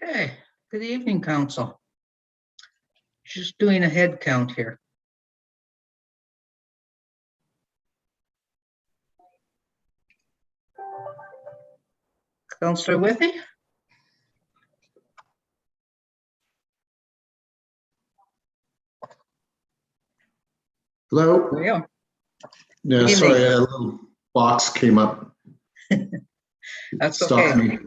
Okay, good evening, Council. Just doing a head count here. Councillor Withy? Hello? There you go. Yeah, Good sorry, evening. a little box came up. That's Stopped okay. me.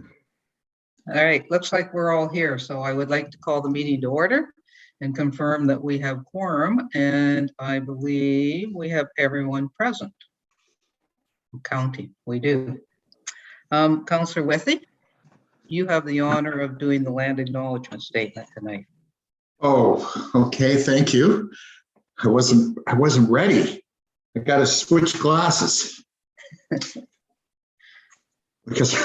All right, looks like we're all here, so I would like to call the meeting to order and confirm that we have quorum, and I believe we have everyone present. I'm counting, we do. Councillor Withy, you have the honor of doing the land acknowledgement statement tonight. Oh, okay, thank you. I wasn't ready. I got to switch glasses. Because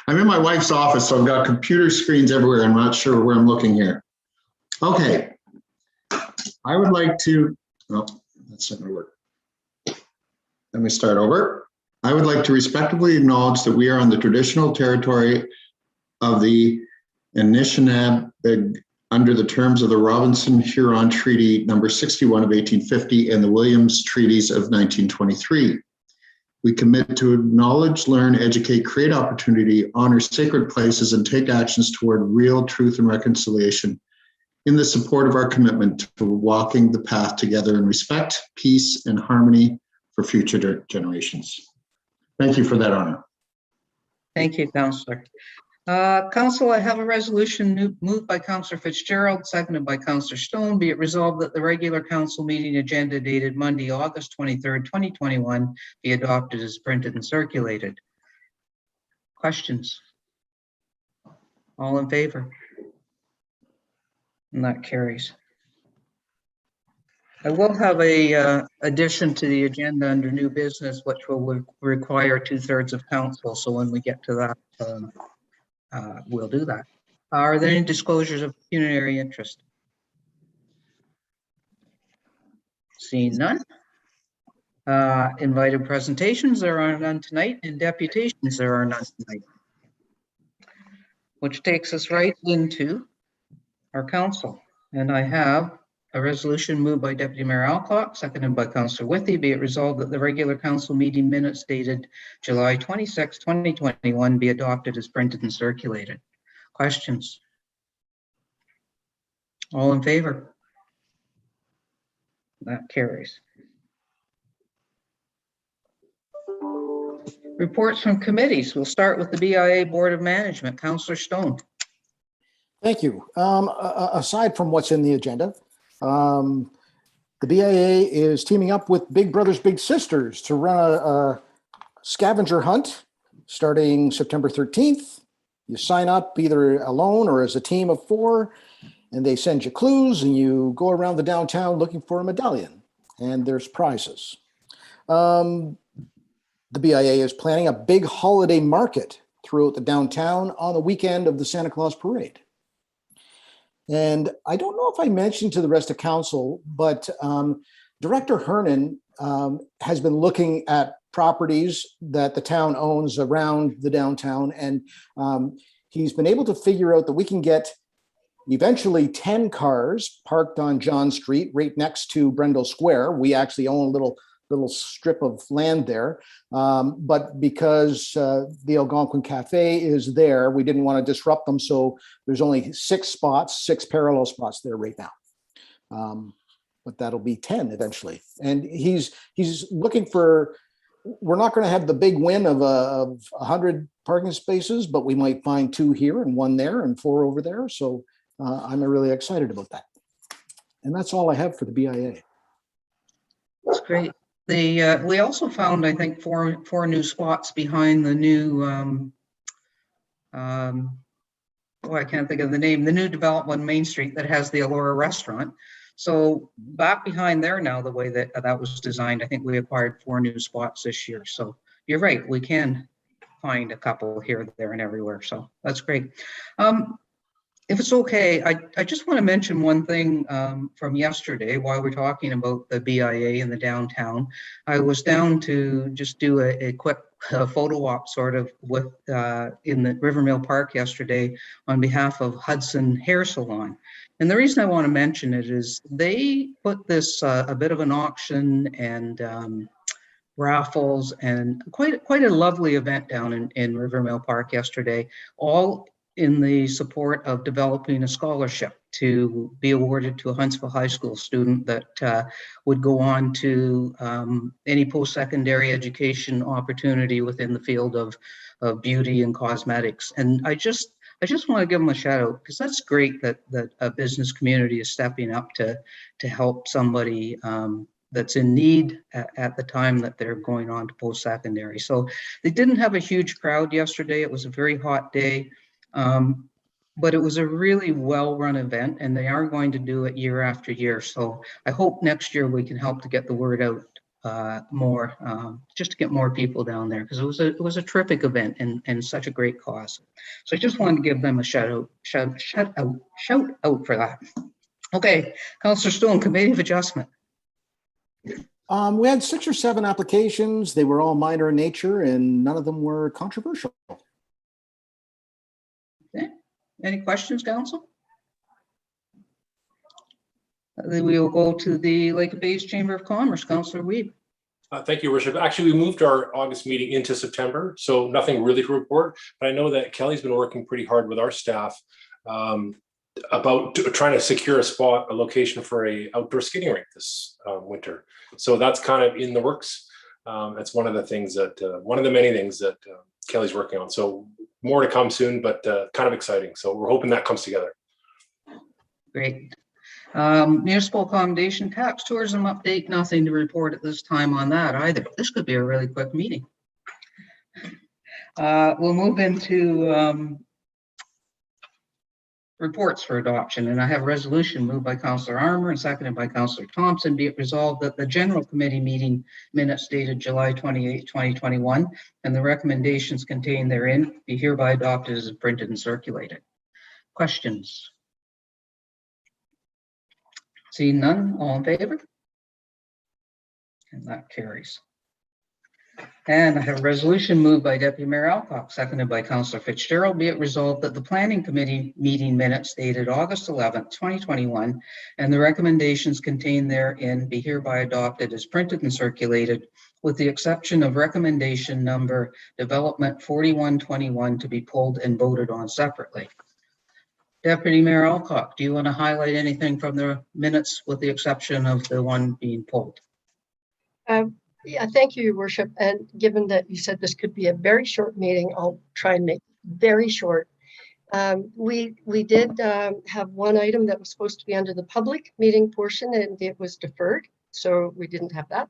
I'm in my wife's office, so I've got computer screens everywhere. I'm not sure where I'm looking here. Okay. I would like to, oh, that's not going to work. Let me start over. I would like to respectfully acknowledge that we are on the traditional territory of the Anishinaabe under the terms of the Robinson-Huron Treaty number 61 of 1850 and the Williams Treaties of 1923. We commit to acknowledge, learn, educate, create opportunity, honor sacred places, and take actions toward real truth and reconciliation in the support of our commitment to walking the path together in respect, peace, and harmony for future generations. Thank you for that honor. Thank you, Councillor. Council, I have a resolution moved by Councillor Fitzgerald, seconded by Councillor Stone. Be it resolved that the regular council meeting agenda dated Monday, August 23rd, 2021 be adopted as printed and circulated. Questions? All in favor? And that carries. I will have a addition to the agenda under new business, which will require 2/3 of council. So when we get to that, we'll do that. Are there any disclosures of pecuniary interest? Seeing none. Invited presentations, there are none tonight, and deputations, there are none tonight. Which takes us right into our council. And I have a resolution moved by Deputy Mayor Alcock, seconded by Councillor Withy. Be it resolved that the regular council meeting minutes dated July 26, 2021 be adopted as printed and circulated. Questions? All in favor? That carries. Reports from committees. We'll start with the BIA Board of Management. Councillor Stone. Thank you. Aside from what's in the agenda, the BIA is teaming up with Big Brothers Big Sisters to run a scavenger hunt starting September 13th. You sign up either alone or as a team of 4, and they send you clues, and you go around the downtown looking for a medallion, and there's prizes. The BIA is planning a big holiday market throughout the downtown on the weekend of the Santa Claus Parade. And I don't know if I mentioned to the rest of council, but Director Hernan has been looking at properties that the town owns around the downtown, and he's been able to figure out that we can get eventually 10 cars parked on John Street right next to Brendel Square. We actually own a little strip of land there, but because the Algonquin Cafe is there, we didn't want to disrupt them, so there's only 6 parallel spots there right now, but that'll be 10 eventually. And he's looking for, we're not going to have the big win of 100 parking spaces, but we might find 2 here and 1 there and 4 over there, so I'm really excited about that. And that's all I have for the BIA. That's great. We also found, I think, four new spots behind the new, I can't think of the name, the new development on Main Street that has the Allura restaurant. So back behind there now, the way that was designed, I think we acquired 4 new spots this year. So you're right, we can find a couple here, there, and everywhere. So that's great. If it's okay, I just want to mention one thing from yesterday while we're talking about the BIA and the downtown. I was down to just do a quick a photo op sort of with in the Rivermill Park yesterday on behalf of Hudson Hair Salon. And the reason I want to mention it is they put this a bit of an auction and raffles and quite a lovely event down in Rivermill Park yesterday, all in the support of developing a scholarship to be awarded to a Huntsville High School student that would go on to any post-secondary education opportunity within the field of beauty and cosmetics. And I just want to give them a shout out because that's great that a business community is stepping up to help somebody that's in need at the time that they're going on to post-secondary. So they didn't have a huge crowd yesterday. It was a very hot day. But it was a really well-run event, and they are going to do it year after year. So I hope next year we can help to get the word out more, just to get more people down there, because it was a terrific event and such a great cause. So I just wanted to give them a shout out for that. Okay, Councillor Stone, Committee of Adjustment. We had 6 or 7 applications. They were all minor in nature, and none of them were controversial. Okay. Any questions, Council? Then we will go to the Lake Bay's Chamber of Commerce. Councillor Weed. Thank you, Worship. Actually, we moved our August meeting into September, so nothing really to report. But I know that Kelly's been working pretty hard with our staff about trying to secure a location for a outdoor skating rink this winter. So that's kind of in the works. That's one of the things that, one of the many things that Kelly's working on. So more to come soon, but kind of exciting. So we're hoping that comes together. Great. Municipal accommodation tax tourism update, nothing to report at this time on that either. This could be a really quick meeting. We'll move into reports for adoption, and I have a resolution moved by Councillor Armour and seconded by Councillor Thompson. Be it resolved that the General Committee meeting minutes dated July 28, 2021, and the recommendations contained therein be hereby adopted as printed and circulated. Questions? Seeing none, all in favor? And that carries. And I have a resolution moved by Deputy Mayor Alcock, seconded by Councillor Fitzgerald. Be it resolved that the Planning Committee meeting minutes dated August 11th, 2021, and the recommendations contained therein be hereby adopted as printed and circulated, with the exception of recommendation number Development 4121 to be pulled and voted on separately. Deputy Mayor Alcock, do you want to highlight anything from the minutes with the exception of the one being pulled? Yeah, thank you, Your Worship. And given that you said this could be a very short meeting, I'll try and make it very short. We did have one item that was supposed to be under the public meeting portion, and it was deferred, so we didn't have that.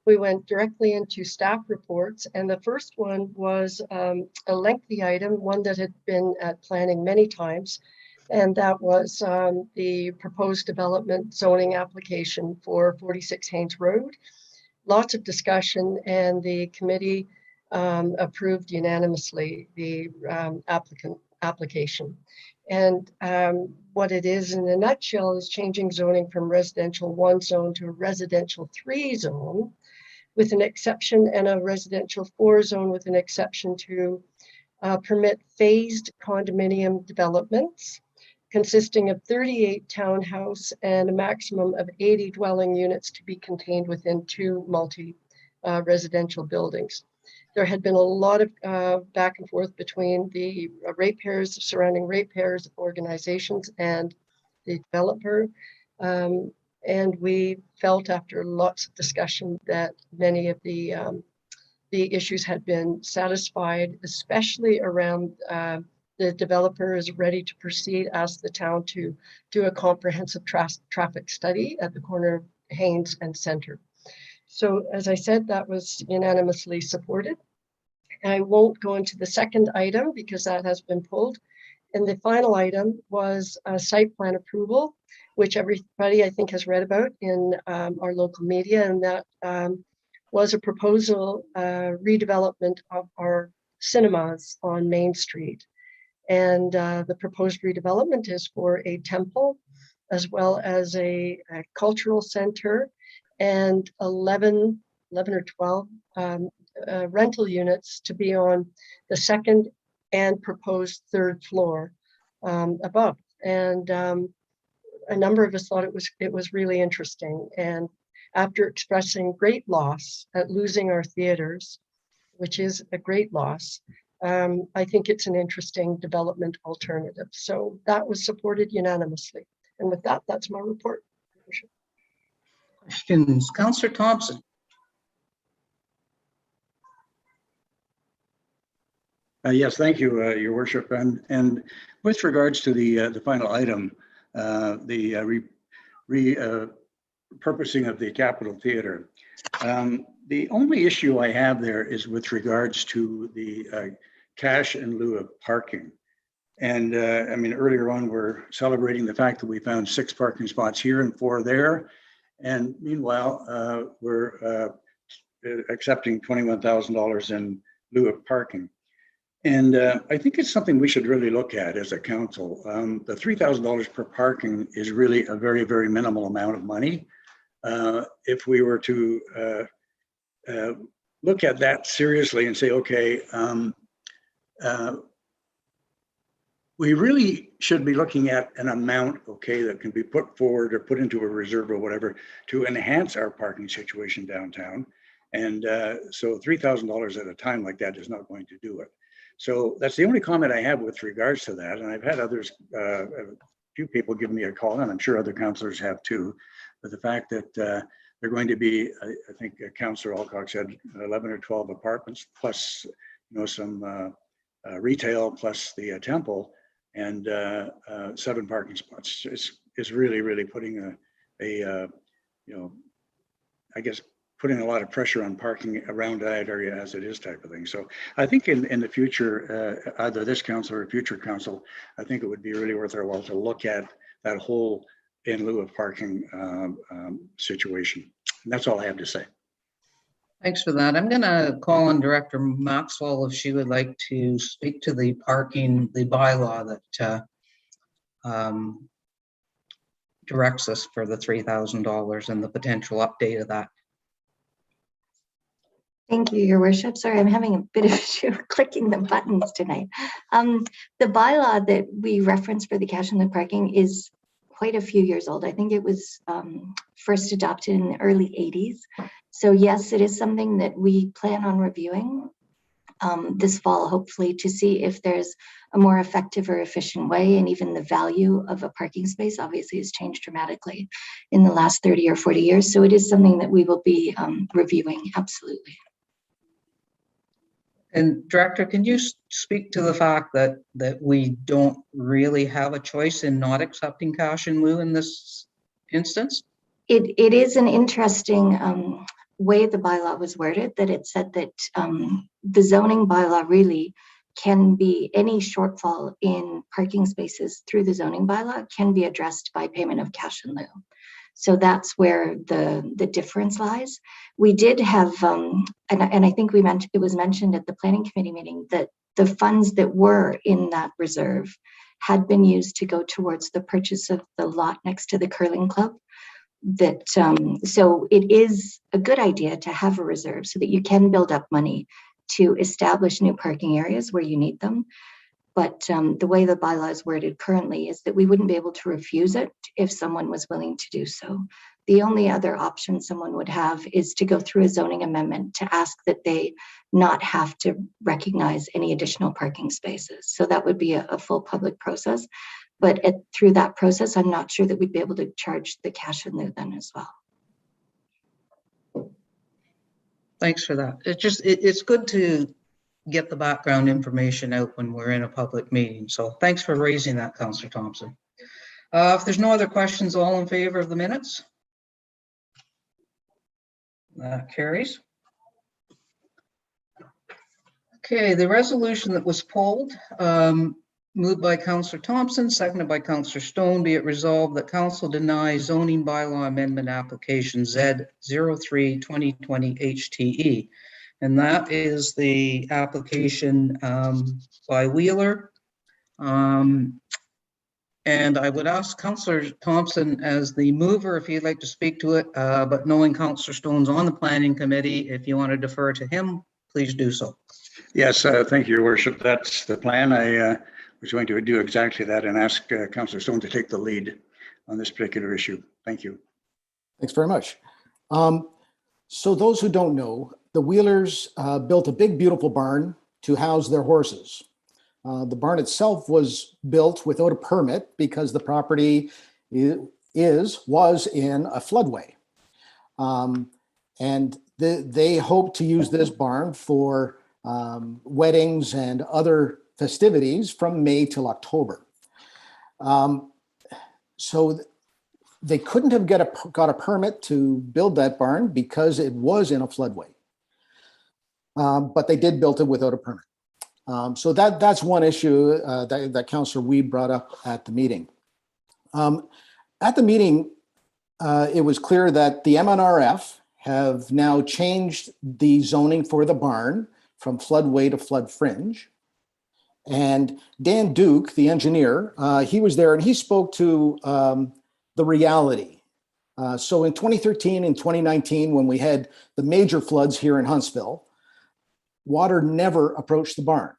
We went directly into staff reports, and the first one was a lengthy item, one that had been at planning many times, and that was the proposed development zoning application for 46 Haynes Road. Lots of discussion, and the committee approved unanimously the application. And what it is in a nutshell is changing zoning from residential 1 zone to a residential 3 zone with an exception, and a residential 4 zone with an exception to permit phased condominium developments consisting of 38 townhouse and a maximum of 80 dwelling units to be contained within 2 multi-residential buildings. There had been a lot of back and forth between the ratepayers, surrounding ratepayers organizations, and the developer. And we felt after lots of discussion that many of the issues had been satisfied, especially around the developer is ready to proceed, ask the town to do a comprehensive traffic study at the corner of Haynes and Center. So as I said, that was unanimously supported. I won't go into the second item because that has been pulled. And the final item was a site plan approval, which everybody I think has read about in our local media, and that was a proposal redevelopment of our cinemas on Main Street. And the proposed redevelopment is for a temple, as well as a cultural center, and 11 or 12 rental units to be on the second and proposed third floor above. And a number of us thought it was really interesting. And after expressing great loss at losing our theaters, which is a great loss, I think it's an interesting development alternative. So that was supported unanimously. And with that, that's my report. Questions, Councillor Thompson. Yes, thank you, Your Worship. And with regards to the final item, the repurposing of the Capitol Theatre, the only issue I have there is with regards to the cash in lieu of parking. And I mean, earlier on, we're celebrating the fact that we found 6 parking spots here and 4 there. And meanwhile, we're accepting $21,000 in lieu of parking. And I think it's something we should really look at as a council. The $3,000 per parking is really a very, very minimal amount of money. If we were to look at that seriously and say, okay, we really should be looking at an amount, okay, that can be put forward or put into a reserve or whatever to enhance our parking situation downtown. And so $3,000 at a time like that is not going to do it. So that's the only comment I have with regards to that. And I've had others, a few people give me a call, and I'm sure other councillors have too, but the fact that they're going to be, I think Councillor Alcock said 11 or 12 apartments, plus some retail, plus the temple, and 7 parking spots. It's really, really putting I guess, putting a lot of pressure on parking around that area as it is type of thing. So I think in the future, either this council or future council, I think it would be really worth our while to look at that whole in lieu of parking situation. And that's all I have to say. Thanks for that. I'm going to call on Director Maxwell if she would like to speak to the parking, the bylaw that directs us for the $3,000 and the potential update of that. Thank you, Your Worship. Sorry, I'm having a bit of issue clicking the buttons tonight. The bylaw that we referenced for the cash and the parking is quite a few years old. I think it was first adopted in the early 80s. So yes, it is something that we plan on reviewing this fall, hopefully, to see if there's a more effective or efficient way, and even the value of a parking space obviously has changed dramatically in the last 30 or 40 years. So it is something that we will be reviewing, absolutely. And Director, can you speak to the fact that we don't really have a choice in not accepting cash in lieu in this instance? It is an interesting way the bylaw was worded, that it said that the zoning bylaw really can be, any shortfall in parking spaces through the zoning bylaw can be addressed by payment of cash in lieu. So that's where the difference lies. We did have, and I think it was mentioned at the planning committee meeting, that the funds that were in that reserve had been used to go towards the purchase of the lot next to the curling club. That so it is a good idea to have a reserve so that you can build up money to establish new parking areas where you need them. But the way the bylaw is worded currently is that we wouldn't be able to refuse it if someone was willing to do so. The only other option someone would have is to go through a zoning amendment to ask that they not have to recognize any additional parking spaces. So that would be a full public process. But through that process, I'm not sure that we'd be able to charge the cash in lieu then as well. Thanks for that. It's good to get the background information out when we're in a public meeting. So thanks for raising that, Councillor Thompson. If there's no other questions, all in favor of the minutes? That carries. Okay, the resolution that was pulled, moved by Councillor Thompson, seconded by Councillor Stone, be it resolved that Council denies zoning bylaw amendment application Z03-2020 HTE. And that is the application by Wheeler. And I would ask Councillor Thompson as the mover if he'd like to speak to it, but knowing Councillor Stone's on the planning committee, if you want to defer to him, please do so. Yes, thank you, Your Worship. That's the plan. I was going to do exactly that and ask Councillor Stone to take the lead on this particular issue. Thank you. Thanks very much. So those who don't know, the Wheelers built a big, beautiful barn to house their horses. The barn itself was built without a permit because the property was in a floodway. And they hope to use this barn for weddings and other festivities from May till October. So they couldn't have got a permit to build that barn because it was in a floodway. But they did build it without a permit. So that's one issue that Councillor Weed brought up at the meeting. At the meeting, it was clear that the MNRF have now changed the zoning for the barn from floodway to flood fringe. And Dan Duke, the engineer, he was there and he spoke to the reality. So in 2013 and 2019, when we had the major floods here in Huntsville, water never approached the barn.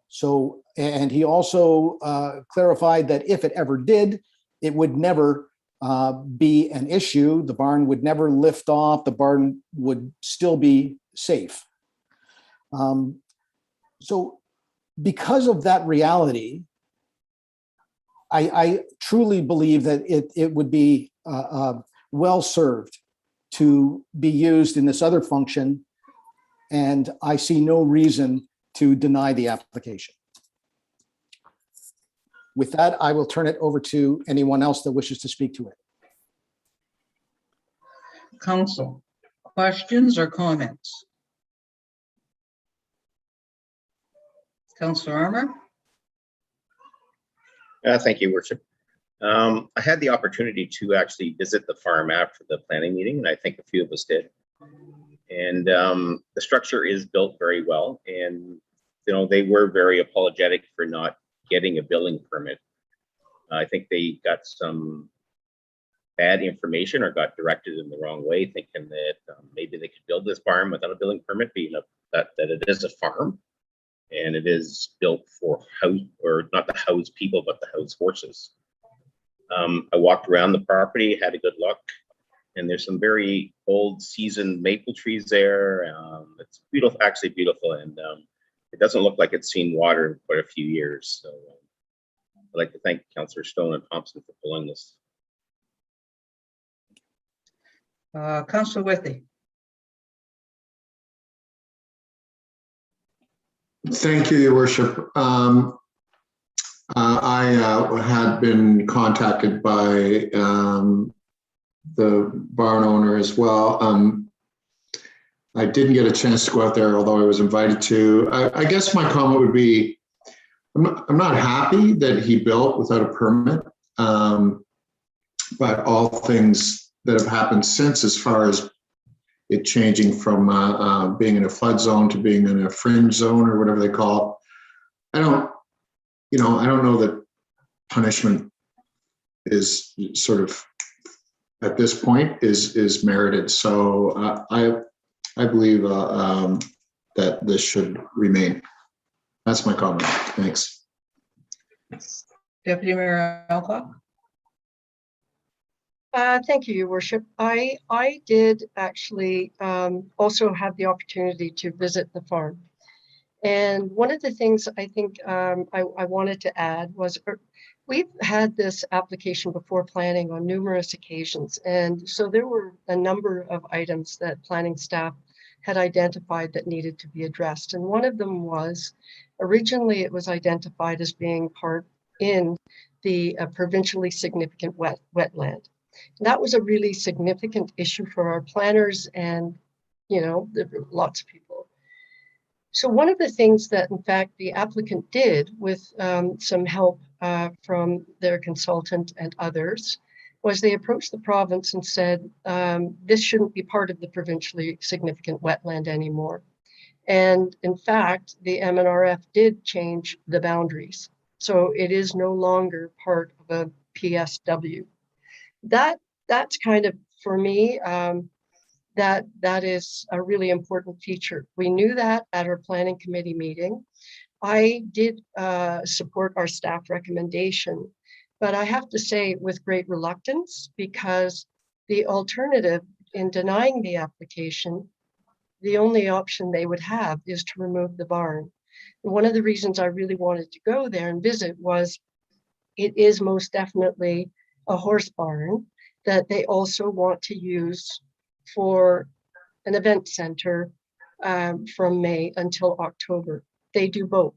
So, and he also clarified that if it ever did, it would never be an issue. The barn would never lift off. The barn would still be safe. So because of that reality, I truly believe that it would be well served to be used in this other function, and I see no reason to deny the application. With that, I will turn it over to anyone else that wishes to speak to it. Council, questions or comments? Councillor Armour? Thank you, Worship. I had the opportunity to actually visit the farm after the planning meeting, and I think a few of us did. And the structure is built very well, and they were very apologetic for not getting a building permit. I think they got some bad information or got directed in the wrong way, thinking that maybe they could build this barn without a building permit, being that it is a farm and it is built for house, or not to house people, but to house horses. I walked around the property, had a good look, and there's some very old seasoned maple trees there. It's beautiful, actually beautiful, and it doesn't look like it's seen water in quite a few years. So I'd like to thank Councillor Stone and Thompson for pulling this. Councillor Withey? Thank you, Your Worship. I had been contacted by the barn owner as well. I didn't get a chance to go out there, although I was invited to. I guess my comment would be, I'm not happy that he built without a permit, but all things that have happened since, as far as it changing from being in a flood zone to being in a fringe zone or whatever they call it, I don't know that punishment is sort of, at this point, is merited. So I believe that this should remain. That's my comment. Thanks. Deputy Mayor Alcock? Thank you, Your Worship. I did actually also have the opportunity to visit the farm. And one of the things I think I wanted to add was, we've had this application before planning on numerous occasions. And so there were a number of items that planning staff had identified that needed to be addressed. And one of them was, originally it was identified as being part in the provincially significant wetland. And that was a really significant issue for our planners, and there were lots of people. So one of the things that, in fact, the applicant did with some help from their consultant and others was they approached the province and said, this shouldn't be part of the provincially significant wetland anymore. And in fact, the MNRF did change the boundaries. So it is no longer part of a PSW. That's kind of, for me, that is a really important feature. We knew that at our planning committee meeting. I did support our staff recommendation, but I have to say with great reluctance, because the alternative in denying the application, the only option they would have is to remove the barn. And one of the reasons I really wanted to go there and visit was it is most definitely a horse barn that they also want to use for an event center from May until October. They do both.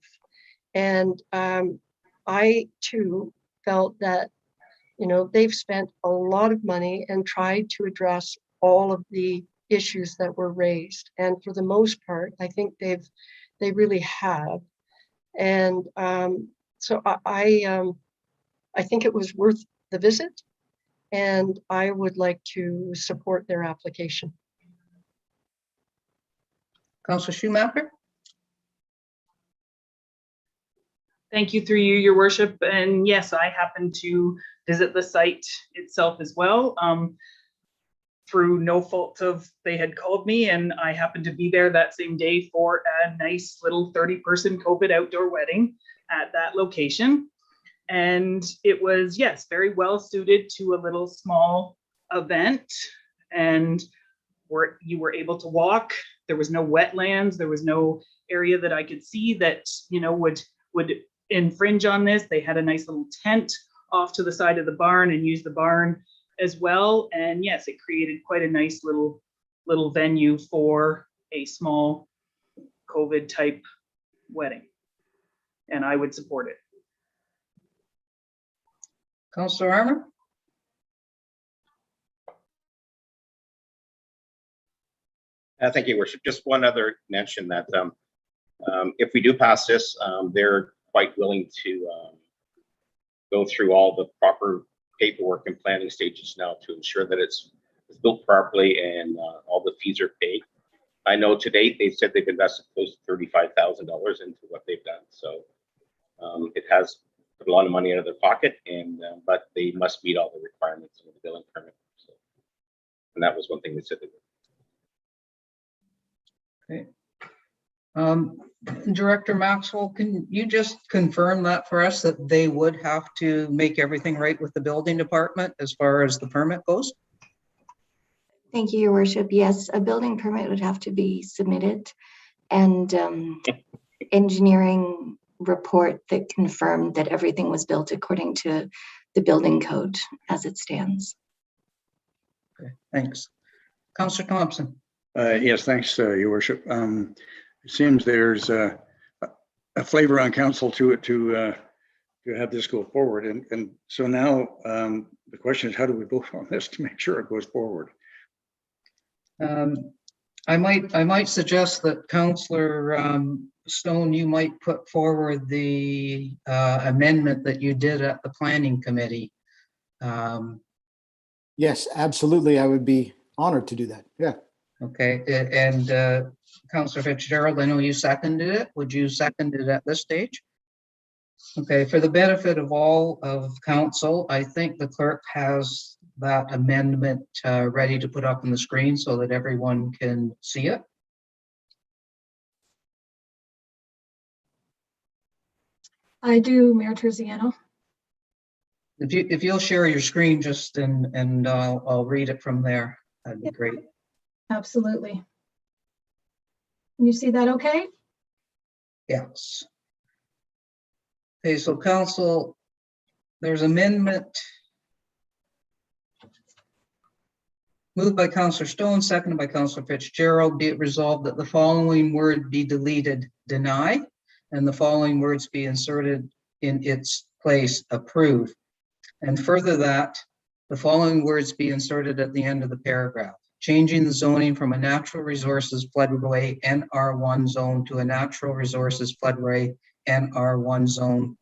And I too felt that, you know, they've spent a lot of money and tried to address all of the issues that were raised. And for the most part, I think they really have. And so I think it was worth the visit, and I would like to support their application. Councillor Schumacher? Thank you, through you, Your Worship. And yes, I happened to visit the site itself as well. Through no fault of, they had called me, and I happened to be there that same day for a nice little 30-person COVID outdoor wedding at that location. And it was, yes, very well suited to a little small event. And you were able to walk. There was no wetlands. There was no area that I could see that, you know, would infringe on this. They had a nice little tent off to the side of the barn and used the barn as well. And yes, it created quite a nice little venue for a small COVID type wedding. And I would support it. Councillor Armour? Thank you, Worship. Just one other mention that if we do pass this, they're quite willing to go through all the proper paperwork and planning stages now to ensure that it's built properly and all the fees are paid. I know to date they've said they've invested close to $35,000 into what they've done, so it has put a lot of money out of their pocket, and but they must meet all the requirements of the building permit. So, and that was one thing they said they would. Okay. Director Maxwell, can you just confirm that for us, that they would have to make everything right with the building department as far as the permit goes? Thank you, Your Worship. Yes, a building permit would have to be submitted, and engineering report that confirmed that everything was built according to the building code as it stands. Okay, thanks. Councillor Thompson? Yes, thanks, Your Worship. It seems there's a flavor on council to it to have this go forward. And so now the question is, how do we vote on this to make sure it goes forward? I might suggest that Councillor Stone, you might put forward the amendment that you did at the planning committee. Yes, absolutely. I would be honored to do that. Yeah. Okay, and Councillor Fitzgerald, I know you seconded it. Would you second it at this stage? Okay, for the benefit of all of council, I think the clerk has that amendment ready to put up on the screen so that everyone can see it. I do, Mayor Terziano. If you'll share your screen just and I'll read it from there, that'd be great. Absolutely. Can you see that okay? Yes. Okay, so council, there's amendment moved by Councillor Stone, seconded by Councillor Fitzgerald. Be it resolved that the following word be deleted, deny, and the following words be inserted in its place, approve. And further that the following words be inserted at the end of the paragraph, changing the zoning from a natural resources floodway NR1 zone to a natural resources floodway NR1 zone,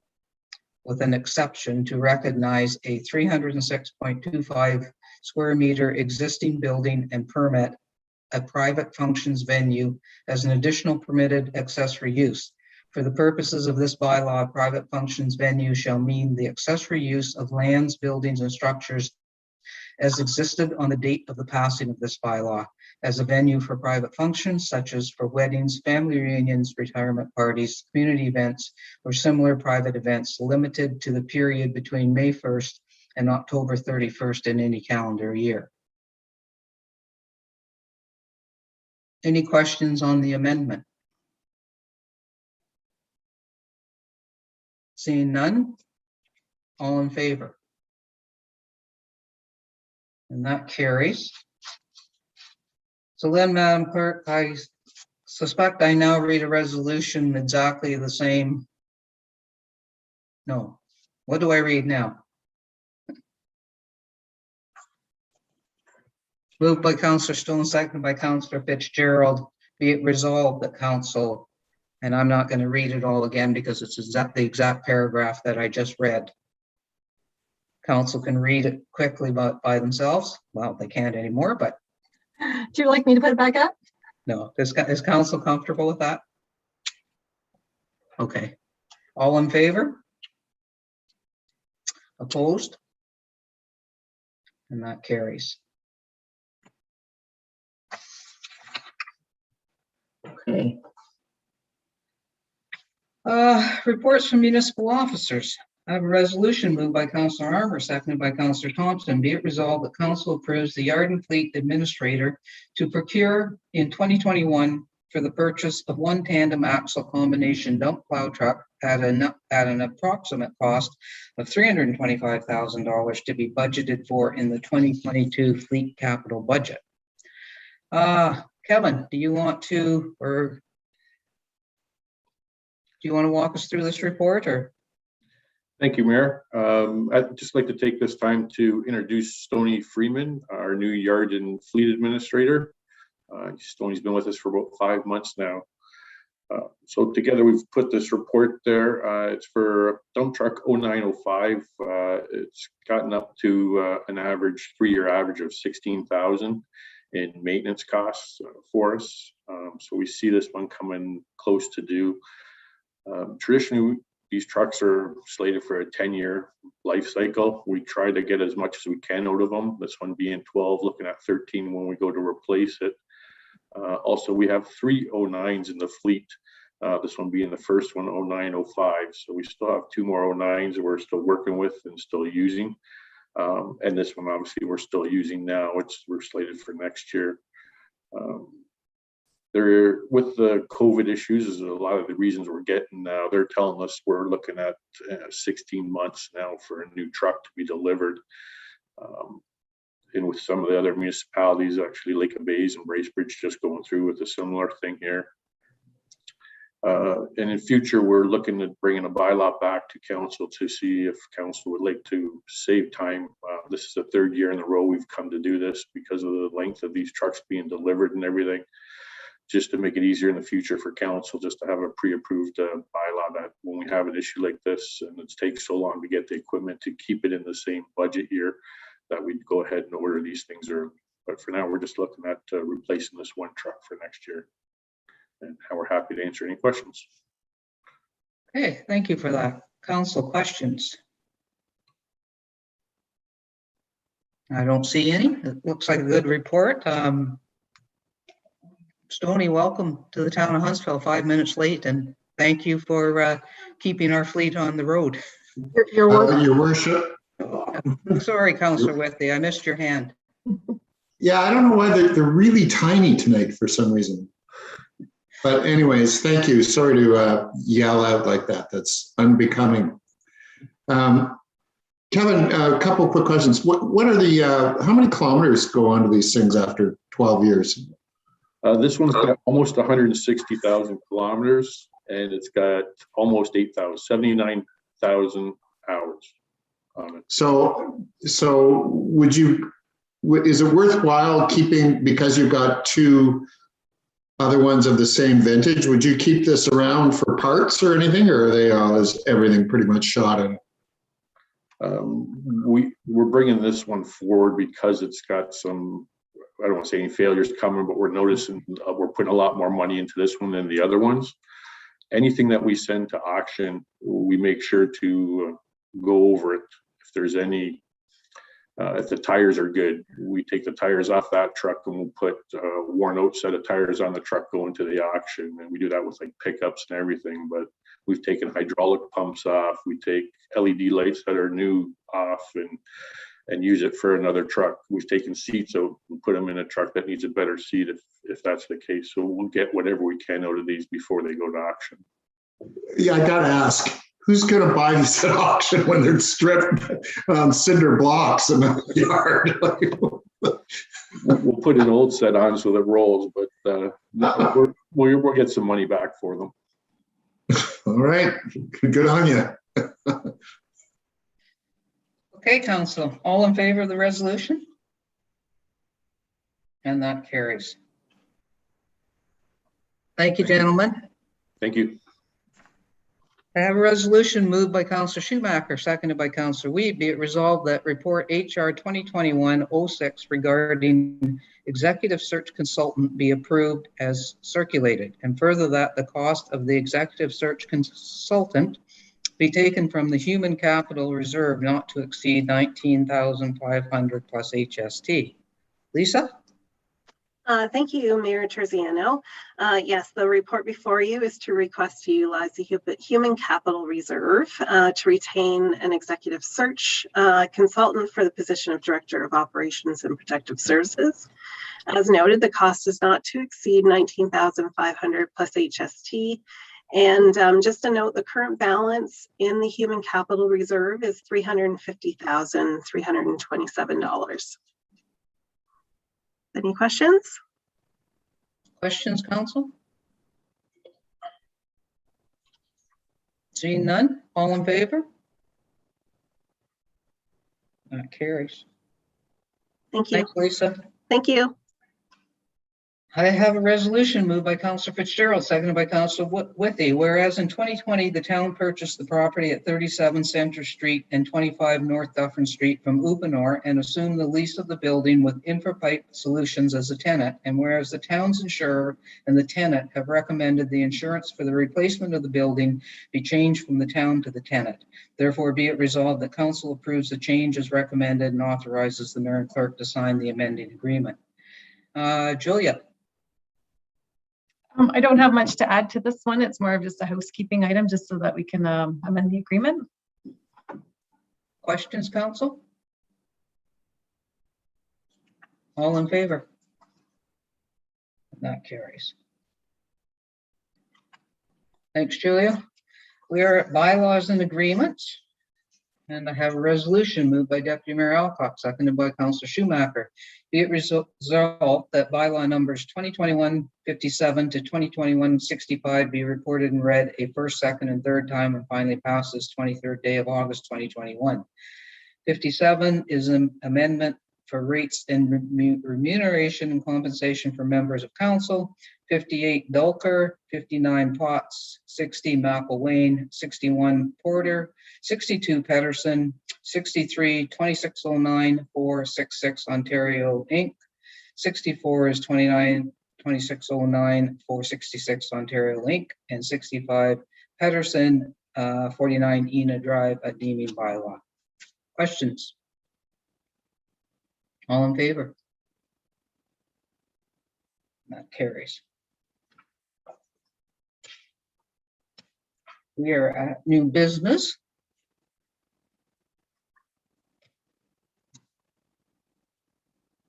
with an exception to recognize a 306.25 square meter existing building and permit a private functions venue as an additional permitted accessory use. For the purposes of this bylaw, private functions venue shall mean the accessory use of lands, buildings, and structures as existed on the date of the passing of this bylaw. as a venue for private functions such as for weddings, family reunions, retirement parties, community events, or similar private events limited to the period between May 1st and October 31st in any calendar year. Any questions on the amendment? Seeing none, all in favor? And that carries. So then, Madam Clerk, I suspect I now read a resolution exactly the same. No, what do I read now? Moved by Councillor Stone, seconded by Councillor Fitzgerald. Be it resolved that Council, and I'm not going to read it all again because it's the exact paragraph that I just read. Council can read it quickly by themselves. Well, they can't anymore, but Do you like me to put it back up? no. Is Council comfortable with that? Okay. All in favor? Opposed? And that carries. Okay. Reports from municipal officers. I have a resolution moved by Councillor Armour, seconded by Councillor Thompson. Be it resolved that Council approves the Yard and Fleet Administrator to procure in 2021 for the purchase of one tandem axle combination dump plow truck at an approximate cost of $325,000 to be budgeted for in the 2022 fleet capital budget. Kevin, do you want to, or do you want to walk us through this report, or? Thank you, Mayor. I'd just like to take this time to introduce Stoney Freeman, our new Yard and Fleet Administrator. Stoney's been with us for about 5 months now. So together we've put this report there. It's for dump truck 0905. It's gotten up to an average 3-year average of $16,000 in maintenance costs for us. So we see this one coming close to due. Traditionally, these trucks are slated for a 10-year life cycle. We try to get as much as we can out of them. This one being 12, looking at 13 when we go to replace it. Also, we have 3 09s in the fleet. This one being the first one, 0905. So we still have 2 more 09s that we're still working with and still using. And this one, obviously, we're still using now. We're slated for next year. With the COVID issues, is a lot of the reasons we're getting now. They're telling us we're looking at 16 months now for a new truck to be delivered. And with some of the other municipalities, actually Lake of Bays and Bracebridge just going through with a similar thing here. And in future, we're looking at bringing a bylaw back to council to see if council would like to save time. This is the 3rd year in a row we've come to do this because of the length of these trucks being delivered and everything. Just to make it easier in the future for council, just to have a pre-approved bylaw that when we have an issue like this and it takes so long to get the equipment to keep it in the same budget year, that we'd go ahead and order these things early. But for now, we're just looking at replacing this one truck for next year. And we're happy to answer any questions. Okay, thank you for that. Council questions? I don't see any. It looks like a good report. Stoney, welcome to the town of Huntsville, 5 minutes late, and thank you for keeping our fleet on the road. Your work. Your worship. Sorry, Councillor Withey, I missed your hand. Yeah, I don't know why they're really tiny tonight for some reason. But anyways, thank you. Sorry to yell out like that. That's unbecoming. Kevin, a couple quick questions. What are the, how many kilometers go onto these things after 12 years? This one's got almost 160,000 kilometers, and it's got almost 79,000 hours on it. So is it worthwhile keeping, because you've got 2 other ones of the same vintage, would you keep this around for parts or anything, or are they is everything pretty much shot in? We're bringing this one forward because it's got some, I don't want to say any failures coming, but we're noticing we're putting a lot more money into this one than the other ones. Anything that we send to auction, we make sure to go over it. If there's any If the tires are good, we take the tires off that truck and we'll put a worn out set of tires on the truck going to the auction. And we do that with like pickups and everything, but we've taken hydraulic pumps off. We take LED lights that are new off and use it for another truck. We've taken seats out and put them in a truck that needs a better seat if that's the case. So we'll get whatever we can out of these before they go to auction. Yeah, I gotta ask, who's gonna buy these at auction when they're stripped cinder blocks in the yard? We'll put an old set on so that rolls, but we'll get some money back for them. All right, good on you. Okay, council, all in favor of the resolution? And that carries. Thank you, gentlemen. Thank you. I have a resolution moved by Councillor Schumacher, seconded by Councillor Weed. Be it resolved that report HR 2021-06 regarding executive search consultant be approved as circulated, and further that the cost of the executive search consultant be taken from the human capital reserve not to exceed 19,500 plus HST. Lisa? Thank you, Mayor Terziano. Yes, the report before you is to request to utilize the Human Capital Reserve to retain an executive search consultant for the position of Director of Operations and Protective Services. As noted, the cost is not to exceed 19,500 plus HST. And just to note, the current balance in the Human Capital Reserve is $350,327. Any questions? Questions, council? Seeing none, all in favor? That carries. Thank you. Thanks, Lisa. Thank you. I have a resolution moved by Councillor Fitzgerald, seconded by Councillor Withey. Whereas in 2020, the town purchased the property at 37 Center Street and 25 North Dufferin Street from Uponor and assumed the lease of the building with Infrapipe Solutions as a tenant. And whereas the town's insurer and the tenant have recommended the insurance for the replacement of the building be changed from the town to the tenant. Therefore, be it resolved that council approves the change as recommended and authorizes the mayor and clerk to sign the amending agreement. Julia. I don't have much to add to this one. It's more of just a housekeeping item, just so that we can amend the agreement. Questions, council? All in favor? That carries. Thanks, Julia. We are at bylaws and agreements. And I have a resolution moved by Deputy Mayor Alcock, seconded by Councillor Schumacher. Be it resolved that bylaw numbers 2021-57 to 2021-65 be reported and read a first, second, and third time and finally passed this 23rd day of August 2021. 57 is an amendment for rates and remuneration and compensation for members of council. 58 Dulker, 59 Potts, 60 McElwain, 61 Porter, 62 Pedersen, 63 2609 466 Ontario Inc. 64 is 29 2609 466 Ontario Inc. and 65 Pedersen 49 Ena Drive at deeming bylaw. Questions? All in favor? That carries. We are at new business.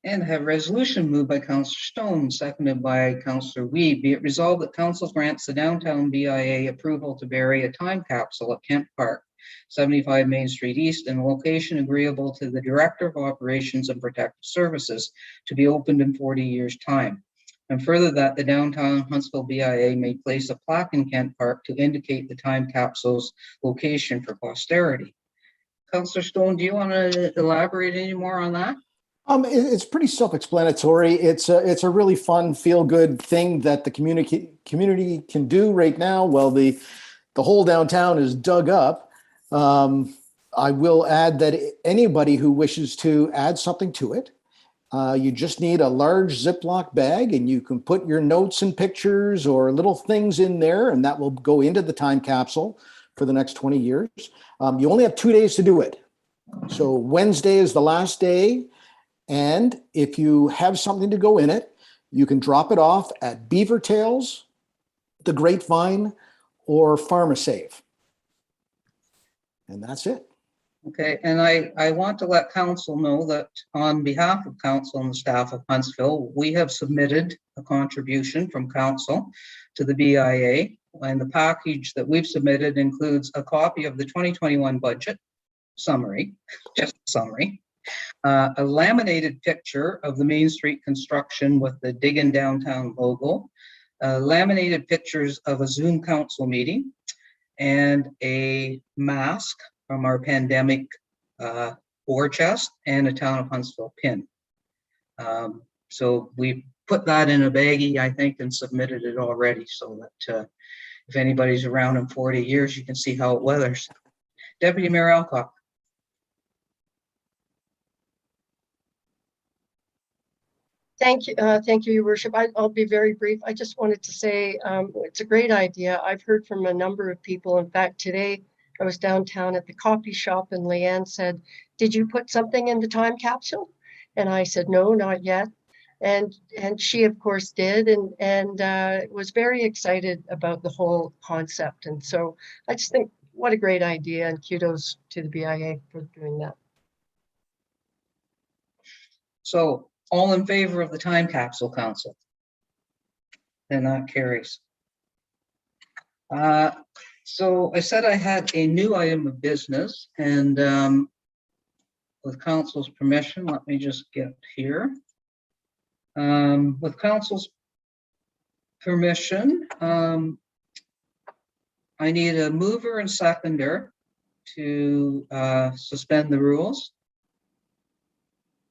And have resolution moved by Councillor Stone, seconded by Councillor Weed. Be it resolved that council grants the downtown BIA approval to bury a time capsule at Kent Park, 75 Main Street East, in a location agreeable to the Director of Operations and Protective Services to be opened in 40 years' time. And further that the downtown Huntsville BIA may place a plaque in Kent Park to indicate the time capsule's location for posterity. Councillor Stone, do you want to elaborate any more on that? It's pretty self-explanatory. It's a really fun, feel-good thing that the community can do right now while the whole downtown is dug up. I will add that anybody who wishes to add something to it, you just need a large Ziploc bag and you can put your notes and pictures or little things in there, and that will go into the time capsule for the next 20 years. You only have 2 days to do it. So Wednesday is the last day. And if you have something to go in it, you can drop it off at Beaver Tails, the Grapevine, or PharmaSave. And that's it. Okay, and I want to let council know that on behalf of council and the staff of Huntsville, we have submitted a contribution from council to the BIA, and the package that we've submitted includes a copy of the 2021 budget summary, just a summary, a laminated picture of the Main Street construction with the Diggin' Downtown logo, laminated pictures of a Zoom council meeting, and a mask from our pandemic war chest and a Town of Huntsville pin. So we put that in a baggie, I think, and submitted it already so that if anybody's around in 40 years, you can see how it weathers. Deputy Mayor Alcock. Thank you, Your Worship. I'll be very brief. I just wanted to say it's a great idea. I've heard from a number of people. In fact, today I was downtown at the coffee shop and Leanne said, "Did you put something in the time capsule?" And I said, "No, not yet." And she, of course, did and was very excited about the whole concept. And so I just think what a great idea, and kudos to the BIA for doing that. So all in favor of the time capsule, council? And that carries. So I said I had a new item of business, and with council's permission, let me just get here. With council's permission, I need a mover and seconder to suspend the rules.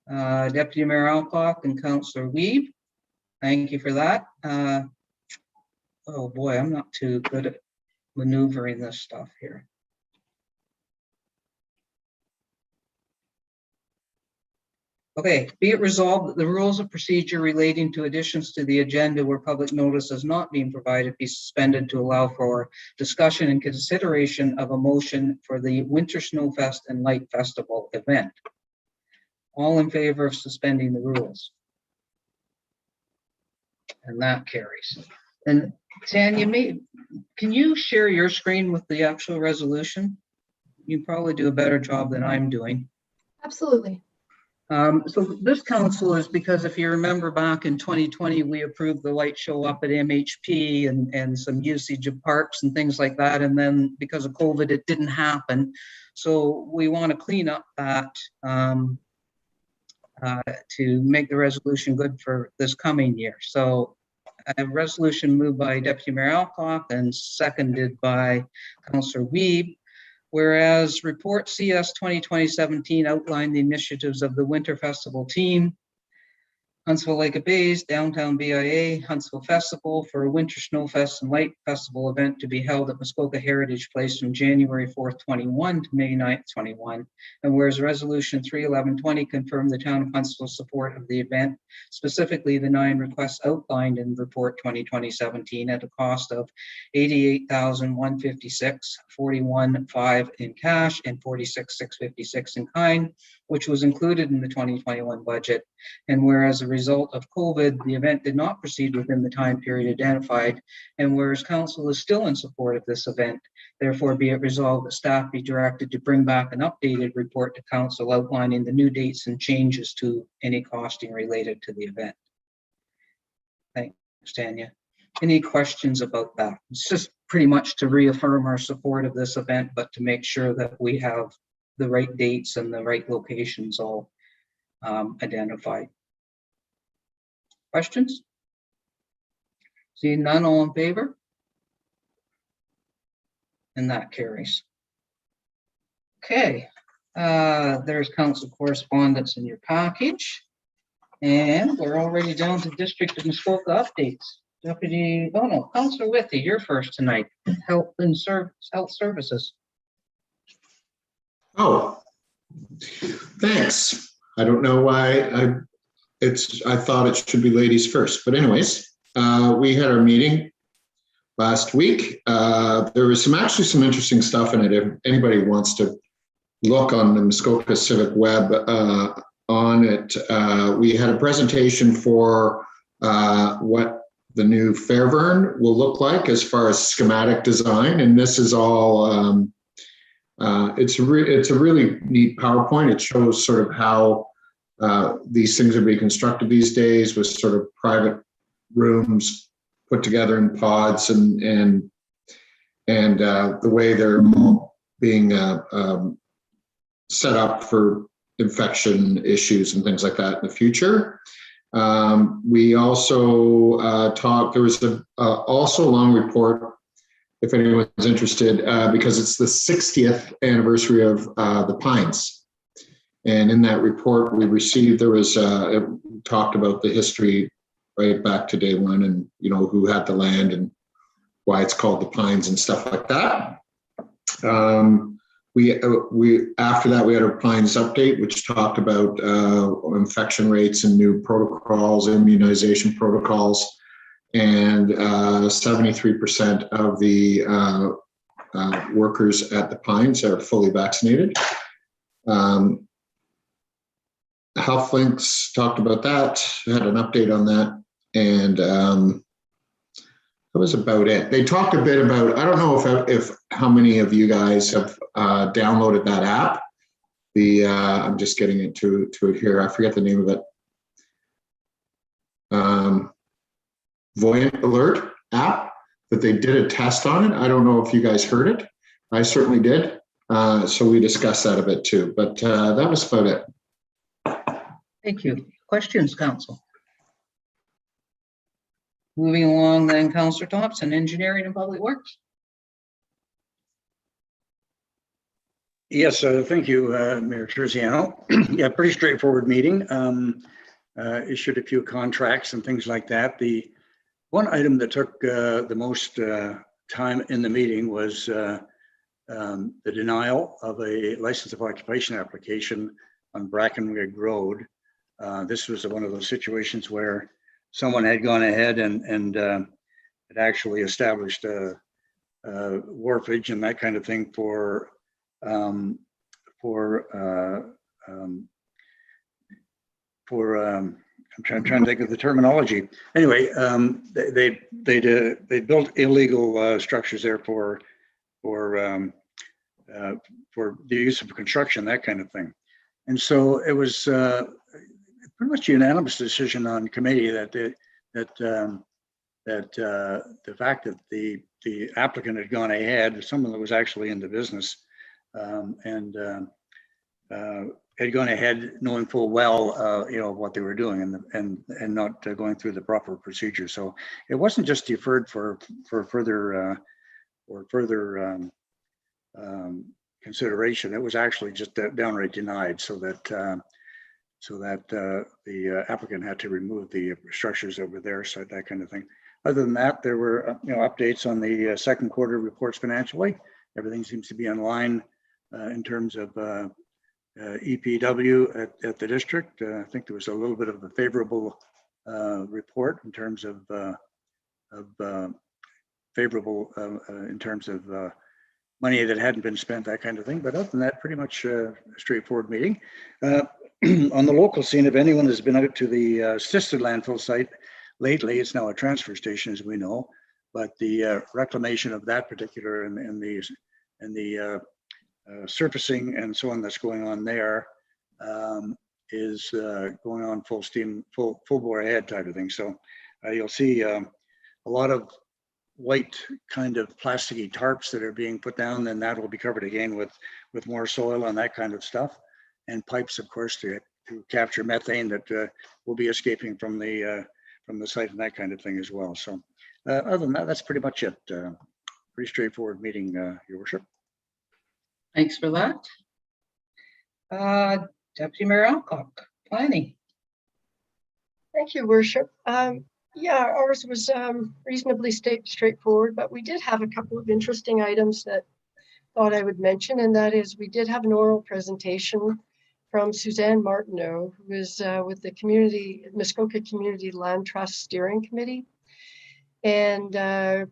Deputy Mayor Alcock and Councillor Wiebe, thank you for that. Oh boy, I'm not too good at maneuvering this stuff here. Okay, be it resolved that the rules of procedure relating to additions to the agenda where public notice has not been provided be suspended to allow for discussion and consideration of a motion for the Winter Snowfest and Light Festival event. All in favor of suspending the rules? And that carries. And Tanya, can you share your screen with the actual resolution? You probably do a better job than I'm doing. Absolutely. So this council is because if you remember back in 2020, we approved the light show up at MHP and some usage of parks and things like that. And then because of COVID, it didn't happen. So we want to clean up that to make the resolution good for this coming year. So a resolution moved by Deputy Mayor Alcock and seconded by Councillor Wiebe. Whereas report CS 2020-17 outlined the initiatives of the Winter Festival team, Huntsville Lake of Bays, Downtown BIA, Huntsville Festival for a Winter Snowfest and Light Festival event to be held at Muskoka Heritage Place from January 4th, 21 to May 9th, 21. And whereas Resolution 31120 confirmed the Town of Huntsville's support of the event, specifically the 9 requests outlined in Report 2020-17 at a cost of $88,156, $41,500 in cash, and $46,656 in kind, which was included in the 2021 budget. And whereas a result of COVID, the event did not proceed within the time period identified, and whereas council is still in support of this event, therefore be it resolved that staff be directed to bring back an updated report to council outlining the new dates and changes to any costing related to the event. Thanks, Tanya. Any questions about that? It's just pretty much to reaffirm our support of this event, but to make sure that we have the right dates and the right locations all identified. Questions? Seeing none, all in favor? And that carries. Okay, there's council correspondence in your package. And we're already down to District of Muskoka updates. Deputy, oh no, Councillor Withy, you're first tonight. Health Services. Oh, thanks. I don't know why I thought it should be ladies first, but anyways, we had our meeting last week. There was actually some interesting stuff in it. If anybody wants to look on the Muskoka Civic Web on it. We had a presentation for what the new Fairburn will look like as far as schematic design, and this is all. It's a really neat PowerPoint. It shows sort of how these things are being constructed these days, with sort of private rooms put together in pods, and the way they're being set up for infection issues and things like that in the future. We also talked. There was also a long report, if anyone's interested, because it's the 60th anniversary of the Pines. And in that report we received, it talked about the history right back to day one, and who had the land and why it's called the Pines and stuff like that. We after that we had a Pines update, which talked about infection rates and new protocols, immunization protocols, and 73% of the workers at the Pines are fully vaccinated. HealthLinks talked about that, had an update on that, and that was about it. They talked a bit about, I don't know if how many of you guys have downloaded that app. I'm just getting into it here. I forget the name of it. Voyant Alert app, that they did a test on it. I don't know if you guys heard it. I certainly did. So we discussed that a bit too, but that was about it. Thank you. Questions, Council? Moving along then, Councillor Thompson, Engineering and Public Works. Yes, thank you, Mayor Terziano. Yeah, pretty straightforward meeting. Issued a few contracts and things like that. The one item that took the most time in the meeting was the denial of a license of occupation application on Brackenwig Road. This was one of those situations where someone had gone ahead and had actually established a wharfage and that kind of thing for I'm trying to think of the terminology. Anyway, they built illegal structures there for the use of construction, that kind of thing. And so it was pretty much a unanimous decision on committee that the fact that the applicant had gone ahead, someone that was actually in the business, and had gone ahead knowing full well, what they were doing, and not going through the proper procedure. So it wasn't just deferred for further consideration. It was actually just downright denied, so that the applicant had to remove the structures that were there, so that kind of thing. Other than that, there were updates on the second quarter reports financially. Everything seems to be in line in terms of EPW at the district. I think there was a little bit of a favorable report in terms of money that hadn't been spent, that kind of thing. But other than that, pretty much a straightforward meeting. On the local scene, if anyone has been out to the assisted landfill site lately, it's now a transfer station, as we know, but the reclamation of that particular and the surfacing and so on that's going on there is going on full steam, full bore ahead type of thing. So you'll see a lot of white kind of plasticky tarps that are being put down, and that will be covered again with more soil and that kind of stuff, and pipes, of course, to capture methane that will be escaping from the site and that kind of thing as well. So other than that, that's pretty much it. Pretty straightforward meeting, Your Worship. Thanks for that. Deputy Mayor Alcock, Planning. Thank you, Worship. Yeah, ours was reasonably straightforward, but we did have a couple of interesting items that I thought I would mention, and that is we did have an oral presentation from Suzanne Martineau, who is with the Muskoka Community Land Trust Steering Committee. and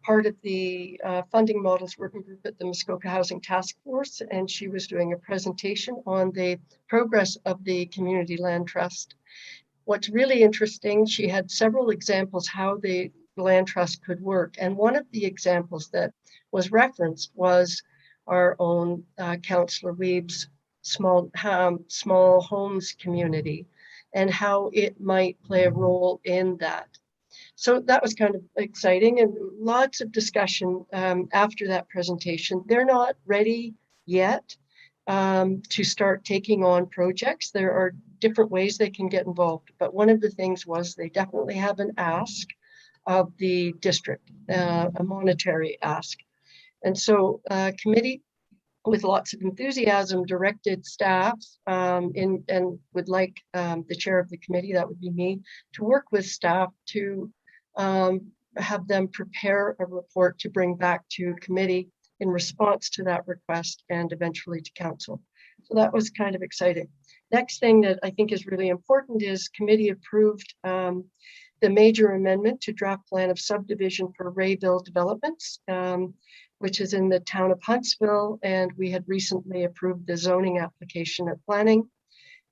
part of the funding models working group at the Muskoka Housing Task Force, and she was doing a presentation on the progress of the Community Land Trust. What's really interesting, she had several examples how the land trust could work, and one of the examples that was referenced was our own Councillor Weeb's small homes community and how it might play a role in that. So that was kind of exciting, and lots of discussion after that presentation. They're not ready yet to start taking on projects. There are different ways they can get involved, but one of the things was they definitely have an ask of the district, a monetary ask. And so committee, with lots of enthusiasm, directed staff and would like the chair of the committee, that would be me, to work with staff to have them prepare a report to bring back to committee in response to that request and eventually to council. So that was kind of exciting. Next thing that I think is really important is committee approved the major amendment to draft plan of subdivision for Rayville developments, which is in the town of Huntsville, and we had recently approved the zoning application at planning.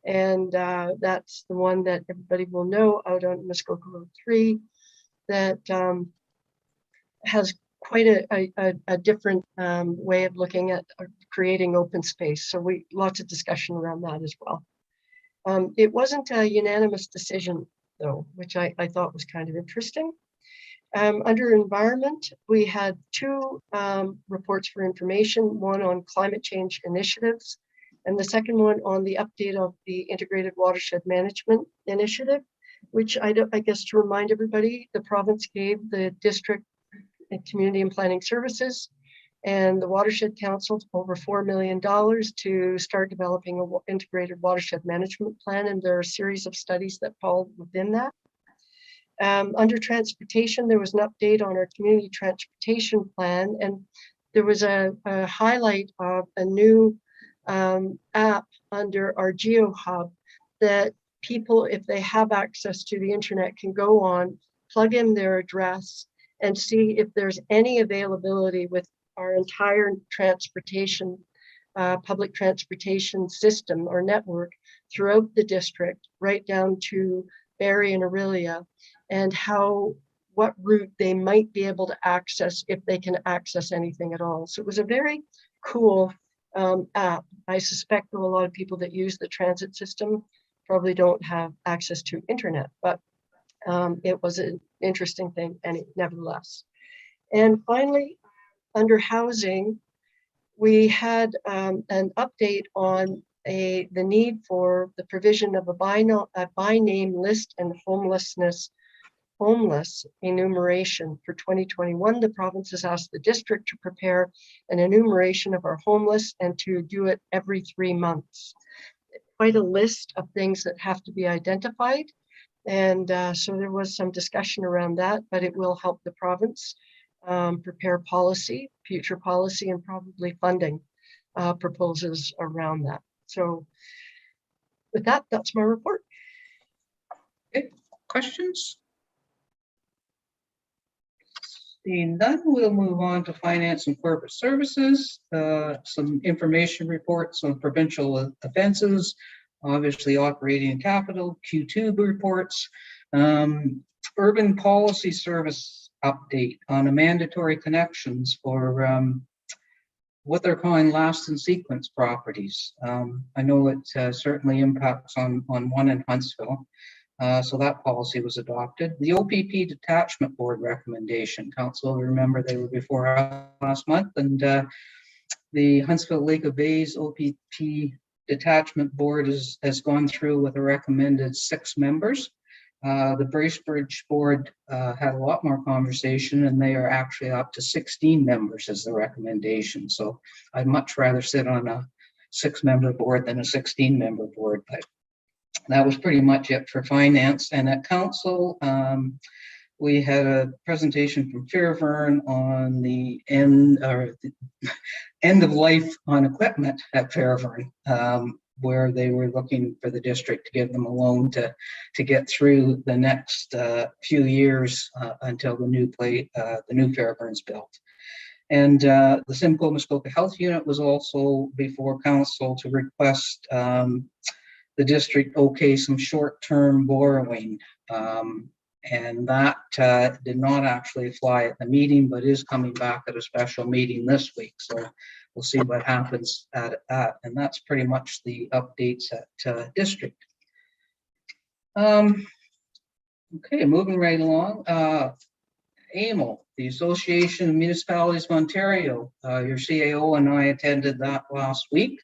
And that's the one that everybody will know out on Muskoka Road 3 that has quite a different way of looking at creating open space. So lots of discussion around that as well. It wasn't a unanimous decision though, which I thought was kind of interesting. Under environment, we had two reports for information, one on climate change initiatives, and the second one on the update of the Integrated Watershed Management Initiative, which I guess to remind everybody, the province gave the district and community and planning services and the Watershed Council over $4 million to start developing an integrated watershed management plan. And there are a series of studies that fall within that. Under transportation, there was an update on our community transportation plan, and there was a highlight of a new app under our Geo Hub that people, if they have access to the internet, can go on, plug in their address, and see if there's any availability with our entire transportation, public transportation system or network throughout the district, right down to Barrie and Aurelia, and what route they might be able to access if they can access anything at all. So it was a very cool app. I suspect that a lot of people that use the transit system probably don't have access to internet, but it was an interesting thing nevertheless. And finally, under housing, we had an update on the need for the provision of a by name list and homeless enumeration. For 2021, the province has asked the district to prepare an enumeration of our homeless and to do it every 3 months. Quite a list of things that have to be identified. And so there was some discussion around that, but it will help the province prepare policy, future policy, and probably funding proposals around that. So with that, that's my report. Okay. Questions? Seeing none, we'll move on to finance and corporate services. Some information reports on provincial offenses, obviously operating and capital, Q2 reports, urban policy service update on a mandatory connections for what they're calling last in sequence properties. I know it certainly impacts on one in Huntsville. So that policy was adopted. The OPP Detachment Board recommendation, Council, remember they were before us last month, and the Huntsville Lake of Bays OPP Detachment Board has gone through with a recommended 6 members. The Bracebridge Board had a lot more conversation, and they are actually up to 16 members as the recommendation. So I'd much rather sit on a 6-member board than a 16-member board, but that was pretty much it for finance. And at council, we had a presentation from Fairvern on the end of life on equipment at Fairvern. where they were looking for the district to give them a loan to get through the next few years until the new Fairburns built. And the Simcoe Muskoka Health Unit was also before council to request the district okay some short-term borrowing. And that did not actually fly at the meeting, but is coming back at a special meeting this week. So we'll see what happens at that. And that's pretty much the updates at district. Okay, moving right along. AMO, the Association of Municipalities of Ontario. Your CAO and I attended that last week.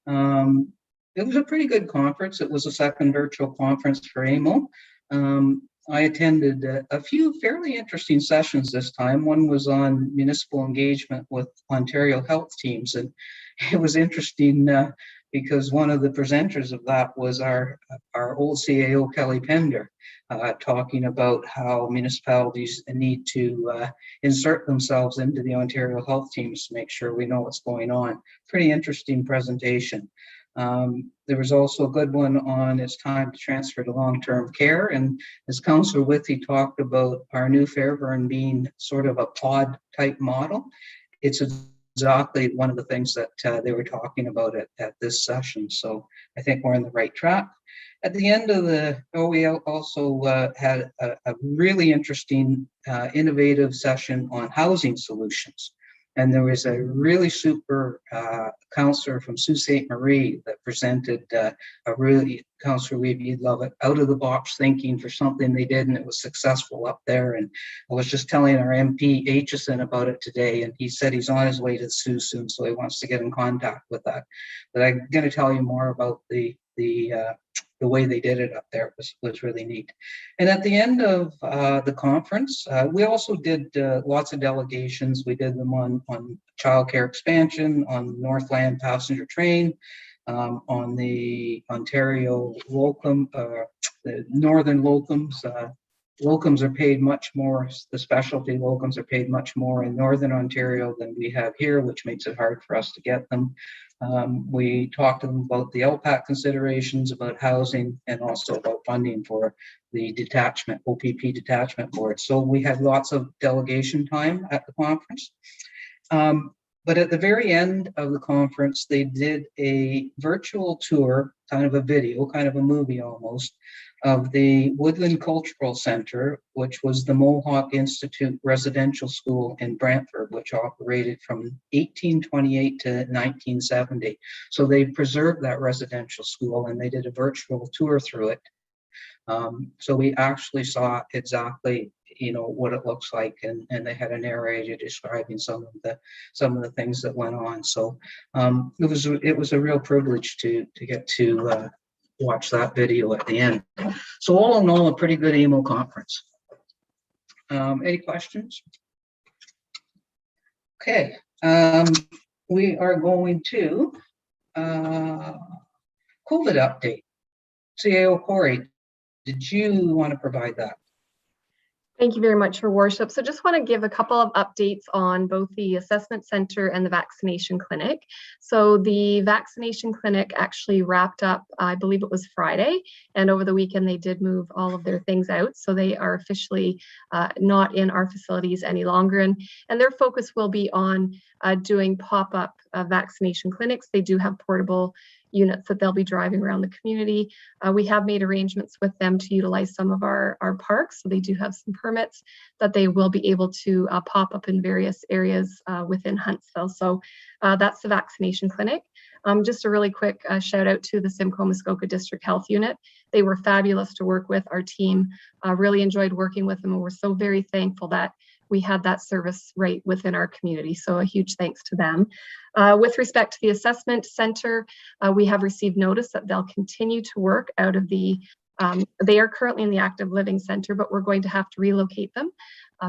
It was a pretty good conference. It was a second virtual conference for AMO. I attended a few fairly interesting sessions this time. One was on municipal engagement with Ontario health teams. And it was interesting because one of the presenters of that was our old CAO, Kelly Pender, talking about how municipalities need to insert themselves into the Ontario health teams to make sure we know what's going on. Pretty interesting presentation. There was also a good one on it's time to transfer to long-term care. And as Councillor Withy talked about our new Fairburn being sort of a pod type model, it's exactly one of the things that they were talking about at this session. So I think we're on the right track. At the end of we also had a really interesting, innovative session on housing solutions. And there was a really super counselor from Sault Ste. Marie that presented a really, Councillor Weeb, you'd love it, out of the box thinking for something they did, and it was successful up there. And I was just telling our MP Aitchison about it today, and he said he's on his way to Sault soon, so he wants to get in contact with that. But I'm going to tell you more about the way they did it up there. Was really neat. And at the end of the conference, we also did lots of delegations. We did them on childcare expansion, on Northland passenger train, on the Ontario locum, the northern locums. Locums are paid much more, the specialty locums are paid much more in Northern Ontario than we have here, which makes it hard for us to get them. We talked to them about the LPAC considerations, about housing, and also about funding for the detachment, OPP detachment board. So we had lots of delegation time at the conference. But at the very end of the conference, they did a virtual tour, kind of a video, kind of a movie almost, of the Woodland Cultural Center, which was the Mohawk Institute Residential School in Brantford, which operated from 1828 to 1970. So they preserved that residential school and they did a virtual tour through it. So we actually saw exactly, what it looks like, and they had a narrator describing some of the things that went on. So it was a real privilege to get to watch that video at the end. So all in all, a pretty good AMO conference. Any questions? Okay, we are going to COVID update. CAO Corey, did you want to provide that? Thank you very much, Your Worship. So just want to give a couple of updates on both the assessment center and the vaccination clinic. So the vaccination clinic actually wrapped up, I believe it was Friday, and over the weekend they did move all of their things out. So they are officially not in our facilities any longer. And their focus will be on doing pop-up vaccination clinics. They do have portable units that they'll be driving around the community. We have made arrangements with them to utilize some of our parks. So they do have some permits that they will be able to pop up in various areas within Huntsville. So that's the vaccination clinic. Just a really quick shout out to the Simcoe Muskoka District Health Unit. They were fabulous to work with. Our team really enjoyed working with them, and we're so very thankful that we had that service right within our community. So a huge thanks to them. With respect to the assessment center, we have received notice that they'll continue to work out of the, they are currently in the active living center, but we're going to have to relocate them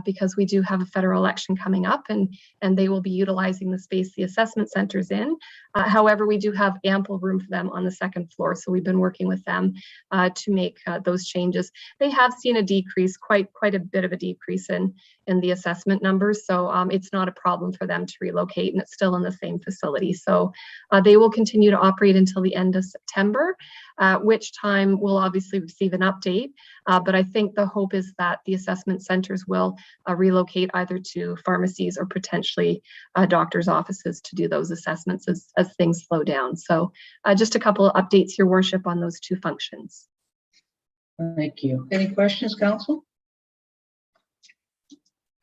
because we do have a federal election coming up, and they will be utilizing the space the assessment center's in. However, we do have ample room for them on the second floor, so we've been working with them to make those changes. They have seen a decrease, quite a bit of a decrease in the assessment numbers, so it's not a problem for them to relocate, and it's still in the same facility. So they will continue to operate until the end of September, which time we'll obviously receive an update. But I think the hope is that the assessment centers will relocate either to pharmacies or potentially doctors' offices to do those assessments as things slow down. So just a couple of updates, Your Worship, on those two functions. Thank you. Any questions, Council?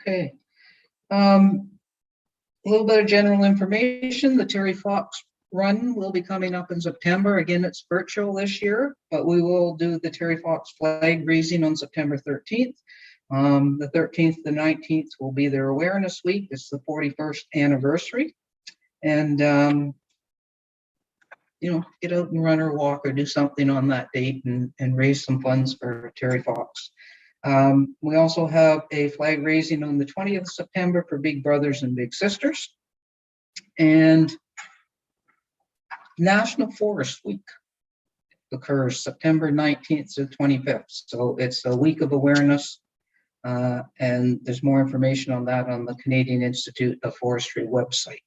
Okay. A little bit of general information. The Terry Fox Run will be coming up in September. Again, it's virtual this year, but we will do the Terry Fox flag raising on September 13th. The 13th to the 19th will be their awareness week. It's the 41st anniversary. And, you know, get out and run or walk or do something on that date and raise some funds for Terry Fox. We also have a flag raising on the 20th of September for Big Brothers and Big Sisters. And National Forest Week occurs September 19th to 25th. So it's a week of awareness. And there's more information on that on the Canadian Institute of Forestry website.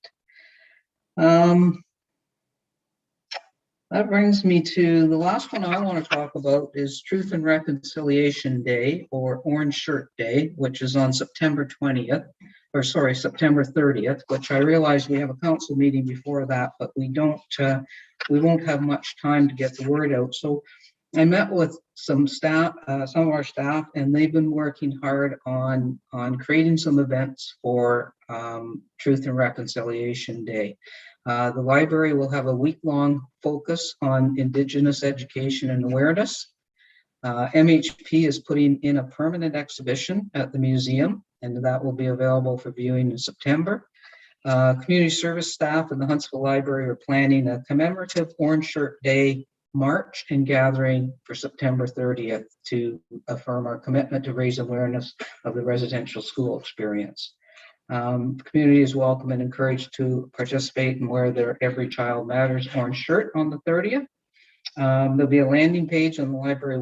That brings me to the last one I want to talk about is Truth and Reconciliation Day, or Orange Shirt Day, which is on September 20th, or sorry, September 30th, which I realize we have a council meeting before that, but we won't have much time to get the word out. So I met with some staff, some of our staff, and they've been working hard on creating some events for Truth and Reconciliation Day. The library will have a week-long focus on Indigenous education and awareness. MHP is putting in a permanent exhibition at the museum, and that will be available for viewing in September. Community service staff and the Huntsville Library are planning a commemorative Orange Shirt Day march and gathering for September 30th to affirm our commitment to raise awareness of the residential school experience. The community is welcome and encouraged to participate and wear their Every Child Matters orange shirt on the 30th. There'll be a landing page on the library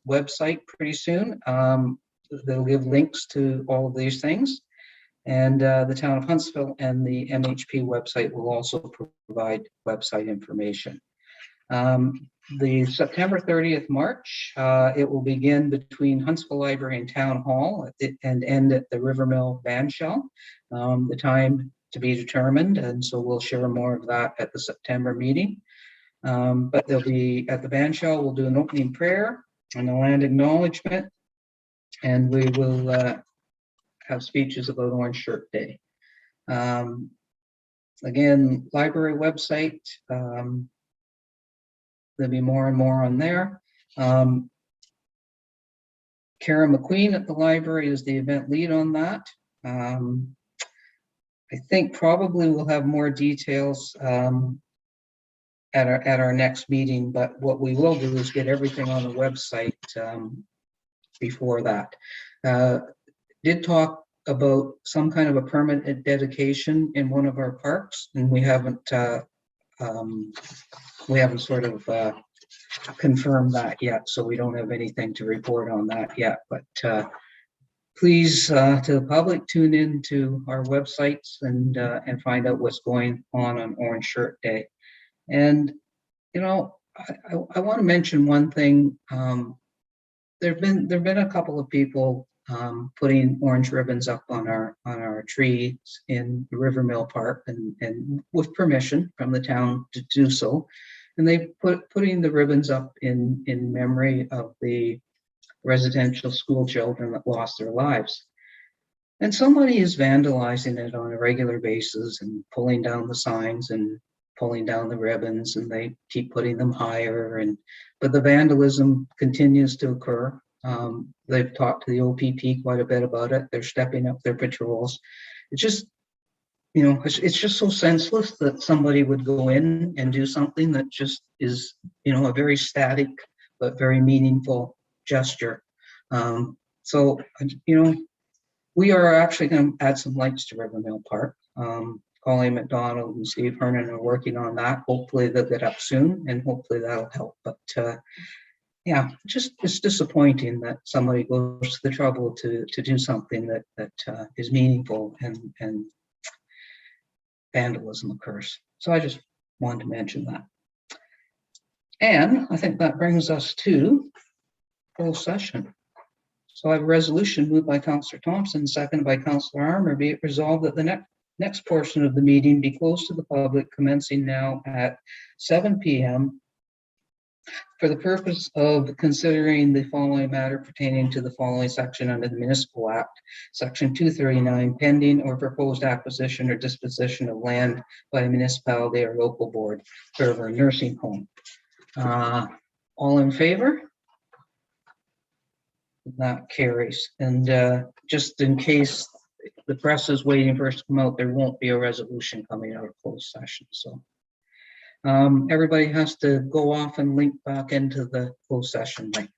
website pretty soon. They'll give links to all of these things. And the town of Huntsville and the MHP website will also provide website information. The September 30th march, it will begin between Huntsville Library and Town Hall and end at the Rivermill Bandshell. The time to be determined, and so we'll share more of that at the September meeting. But they'll be at the Bandshell, we'll do an opening prayer and a land acknowledgement, and we will have speeches about Orange Shirt Day. Again, library website, there'll be more and more on there. Kara McQueen at the library is the event lead on that. I think probably we'll have more details at our next meeting, but what we will do is get everything on the website before that. Did talk about some kind of a permanent dedication in one of our parks, and we haven't sort of confirmed that yet, so we don't have anything to report on that yet. But please, to the public, tune in to our websites and find out what's going on Orange Shirt Day. And you know, I want to mention one thing. There've been a couple of people putting orange ribbons up on our trees in the Rivermill Park, and with permission from the town to do so. And they putting the ribbons up in memory of the residential school children that lost their lives. And somebody is vandalizing it on a regular basis and pulling down the signs and pulling down the ribbons, and they keep putting them higher. But the vandalism continues to occur. They've talked to the OPP quite a bit about it. They're stepping up their patrols. It's just, you know, it's just so senseless that somebody would go in and do something that just is, you know, a very static but very meaningful gesture. So, you know, we are actually going to add some lights to Rivermill Park. Colleen McDonald and Steve Hernan are working on that. Hopefully they'll get up soon, and hopefully that'll help. But yeah, just it's disappointing that somebody goes to the trouble to do something that is meaningful and vandalism occurs. So I just wanted to mention that. And I think that brings us to closed session. So I have a resolution moved by Councillor Thompson, seconded by Councillor Armour. Be it resolved that the next portion of the meeting be closed to the public, commencing now at 7 p.m. for the purpose of considering the following matter pertaining to the following section under the Municipal Act, Section 239, pending or proposed acquisition or disposition of land by a municipality or local board for a nursing home. All in favor? That carries. And just in case the press is waiting for us to come out, there won't be a resolution coming out of closed session. So everybody has to go off and link back into the closed session link.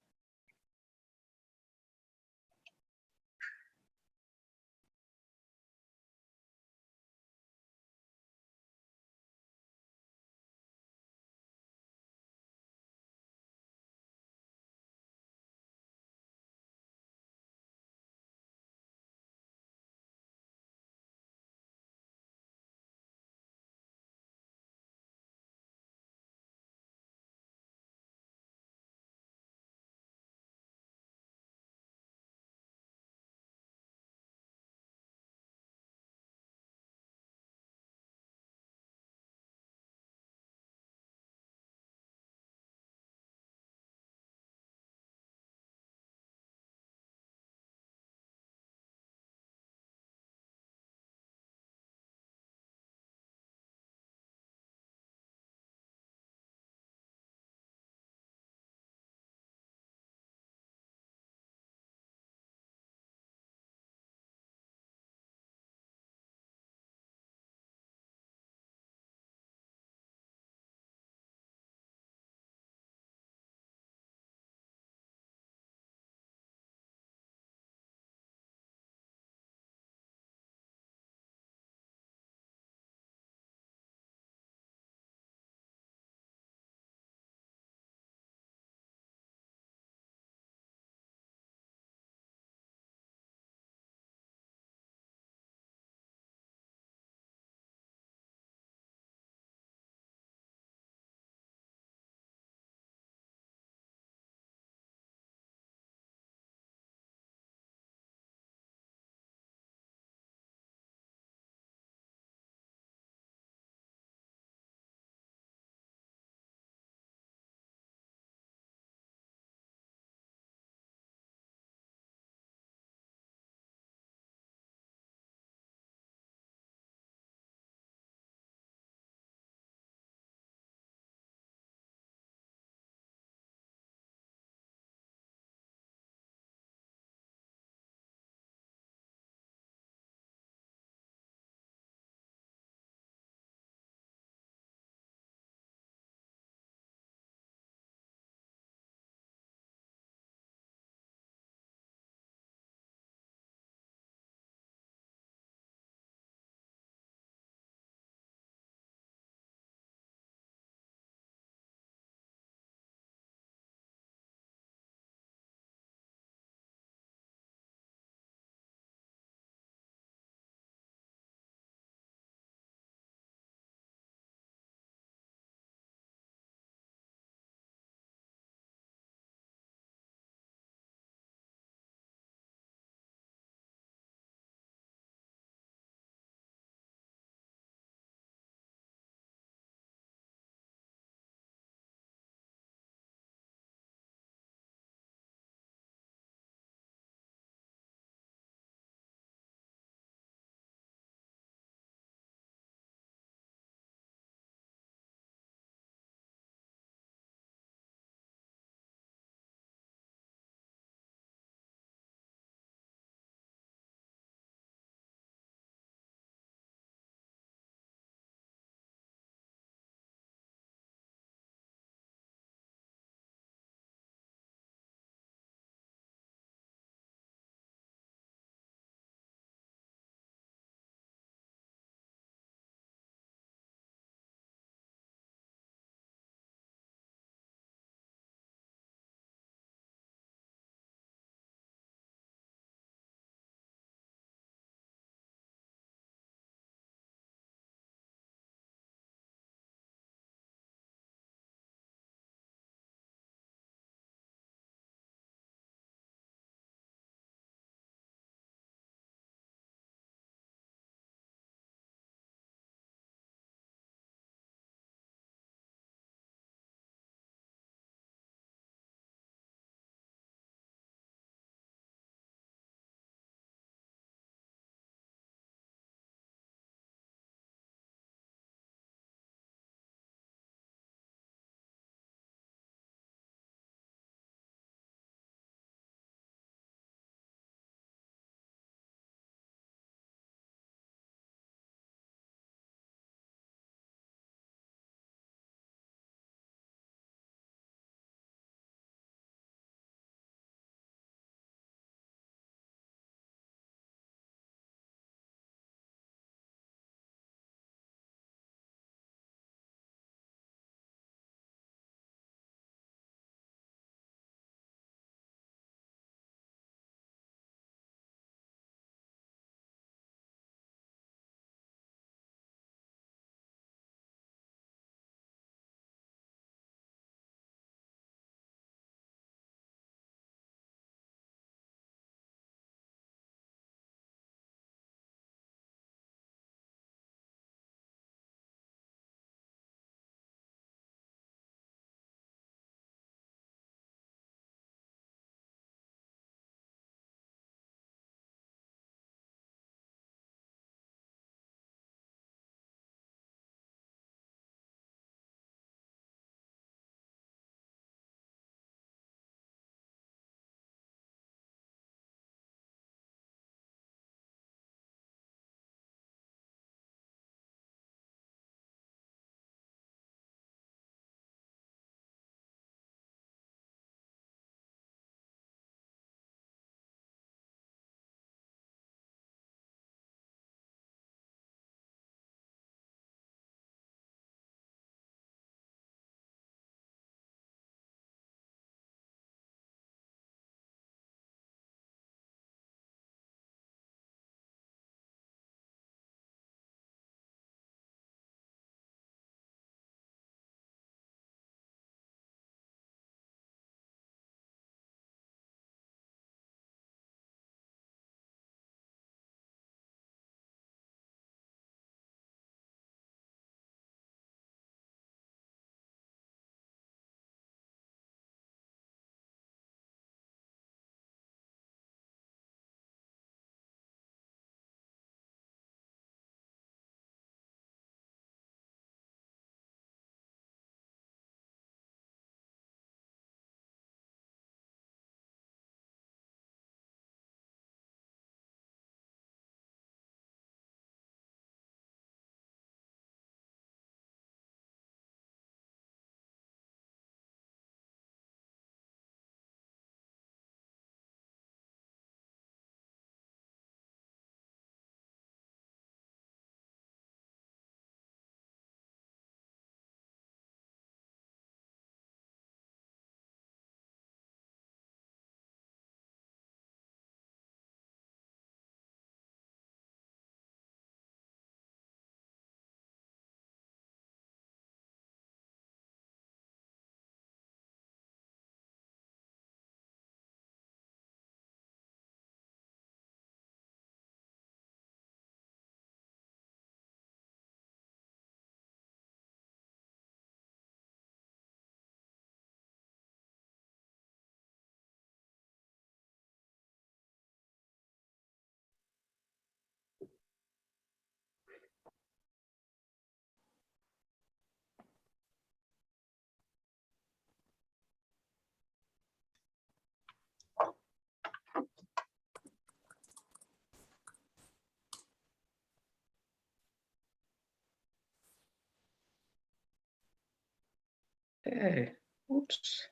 Okay, oops.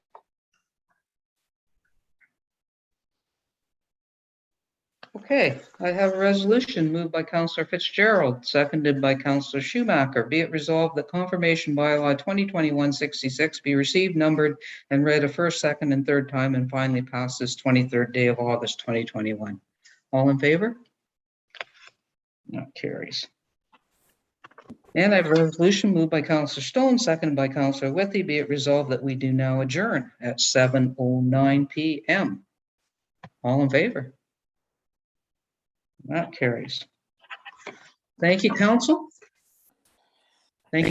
Okay, I have a resolution moved by Councillor Fitzgerald, seconded by Councillor Schumacher. Be it resolved that confirmation bylaw 2021-66 be received, numbered, and read a first, second, and third time, and finally passed this 23rd day of August 2021. All in favor? That carries. And I have a resolution moved by Councillor Stone, seconded by Councillor Withy. Be it resolved that we do now adjourn at 7:09 p.m. All in favor? That carries. Thank you, council. Thank you.